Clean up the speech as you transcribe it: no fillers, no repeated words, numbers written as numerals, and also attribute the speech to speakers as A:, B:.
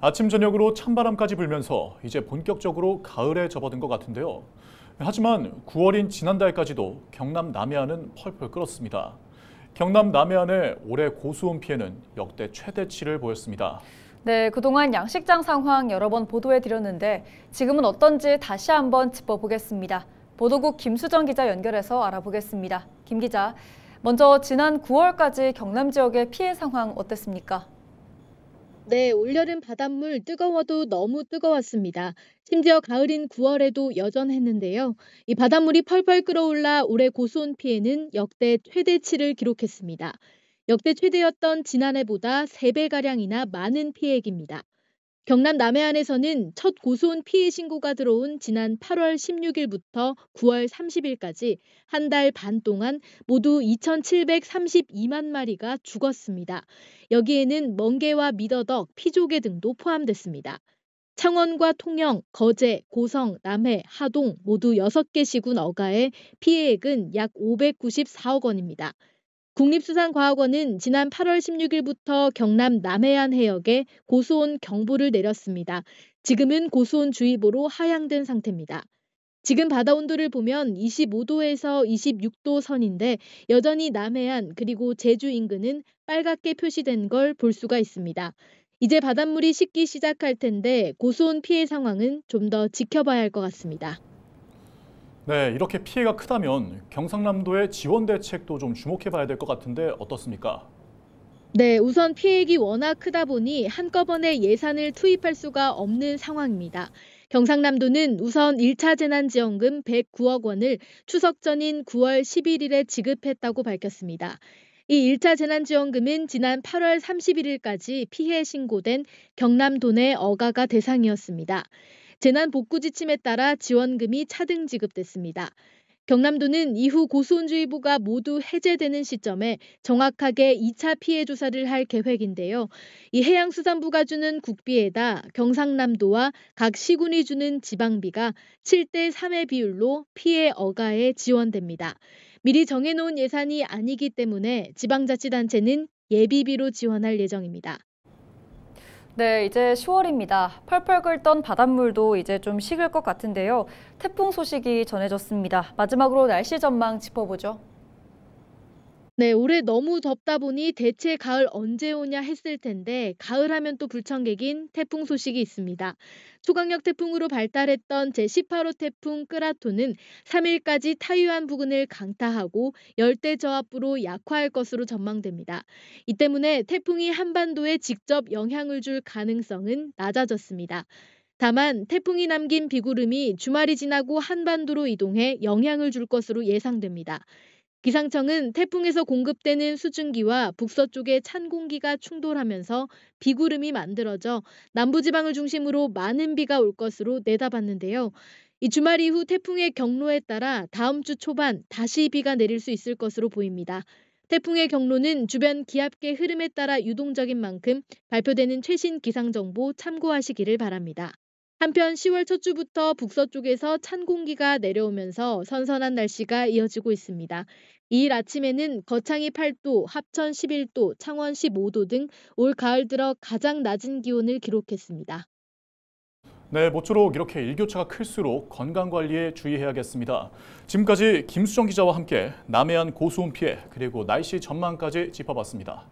A: 아침 저녁으로 찬바람까지 불면서 이제 본격적으로 가을에 접어든 것 같은데요. 하지만 9월인 지난달까지도 경남 남해안은 펄펄 끓었습니다. 경남 남해안의 올해 고수온 피해는 역대 최대치를 보였습니다.
B: 네, 그동안 양식장 상황 여러 번 보도해드렸는데 지금은 어떤지 다시 한번 짚어보겠습니다. 보도국 김수정 기자 연결해서 알아보겠습니다. 김 기자, 먼저 지난 9월까지 경남 지역의 피해 상황 어땠습니까?
C: 네, 올여름 바닷물 뜨거워도 너무 뜨거웠습니다. 심지어 가을인 9월에도 여전했는데요. 이 바닷물이 펄펄 끓어올라 올해 고수온 피해는 역대 최대치를 기록했습니다. 역대 최대였던 지난해보다 3배가량이나 많은 피해액입니다. 경남 남해안에서는 첫 고수온 피해 신고가 들어온 지난 8월 16일부터 9월 30일까지 한 달 반 동안 모두 2,732만 마리가 죽었습니다. 여기에는 멍게와 미더덕, 피조개 등도 포함됐습니다. 창원과 통영, 거제, 고성, 남해, 하동 모두 6개 시군 어가의 피해액은 약 594억 원입니다. 국립수산과학원은 지난 8월 16일부터 경남 남해안 해역에 고수온 경보를 내렸습니다. 지금은 고수온주의보로 하향된 상태입니다. 지금 바다 온도를 보면 25도에서 26도 선인데 여전히 남해안 그리고 제주 인근은 빨갛게 표시된 걸 볼 수가 있습니다. 이제 바닷물이 식기 시작할 텐데 고수온 피해 상황은 좀 더 지켜봐야 할 것 같습니다.
A: 네, 이렇게 피해가 크다면 경상남도의 지원 대책도 좀 주목해봐야 될 것 같은데 어떻습니까?
C: 네, 우선 피해액이 워낙 크다 보니 한꺼번에 예산을 투입할 수가 없는 상황입니다. 경상남도는 우선 1차 재난지원금 109억 원을 추석 전인 9월 11일에 지급했다고 밝혔습니다. 이 1차 재난지원금은 지난 8월 31일까지 피해 신고된 경남 도내 어가가 대상이었습니다. 재난복구 지침에 따라 지원금이 차등 지급됐습니다. 경남도는 이후 고수온주의보가 모두 해제되는 시점에 정확하게 2차 피해 조사를 할 계획인데요. 이 해양수산부가 주는 국비에다 경상남도와 각 시군이 주는 지방비가 7대 3의 비율로 피해 어가에 지원됩니다. 미리 정해놓은 예산이 아니기 때문에 지방자치단체는 예비비로 지원할 예정입니다.
B: 네, 이제 10월입니다. 펄펄 끓던 바닷물도 이제 좀 식을 것 같은데요. 태풍 소식이 전해졌습니다. 마지막으로 날씨 전망 짚어보죠.
C: 네, 올해 너무 덥다 보니 대체 가을 언제 오냐 했을 텐데 가을 하면 또 불청객인 태풍 소식이 있습니다. 초강력 태풍으로 발달했던 제18호 태풍 끄라토는 3일까지 타이완 부근을 강타하고 열대저압부로 약화할 것으로 전망됩니다. 이 때문에 태풍이 한반도에 직접 영향을 줄 가능성은 낮아졌습니다. 다만 태풍이 남긴 비구름이 주말이 지나고 한반도로 이동해 영향을 줄 것으로 예상됩니다. 기상청은 태풍에서 공급되는 수증기와 북서쪽의 찬 공기가 충돌하면서 비구름이 만들어져 남부지방을 중심으로 많은 비가 올 것으로 내다봤는데요. 이 주말 이후 태풍의 경로에 따라 다음 주 초반 다시 비가 내릴 수 있을 것으로 보입니다. 태풍의 경로는 주변 기압계 흐름에 따라 유동적인 만큼 발표되는 최신 기상정보 참고하시기를 바랍니다. 한편 10월 첫 주부터 북서쪽에서 찬 공기가 내려오면서 선선한 날씨가 이어지고 있습니다. 2일 아침에는 거창이 8도, 합천 11도, 창원 15도 등 올 가을 들어 가장 낮은 기온을 기록했습니다.
A: 네, 모쪼록 이렇게 일교차가 클수록 건강관리에 주의해야겠습니다. 지금까지 김수정 기자와 함께 남해안 고수온 피해 그리고 날씨 전망까지 짚어봤습니다.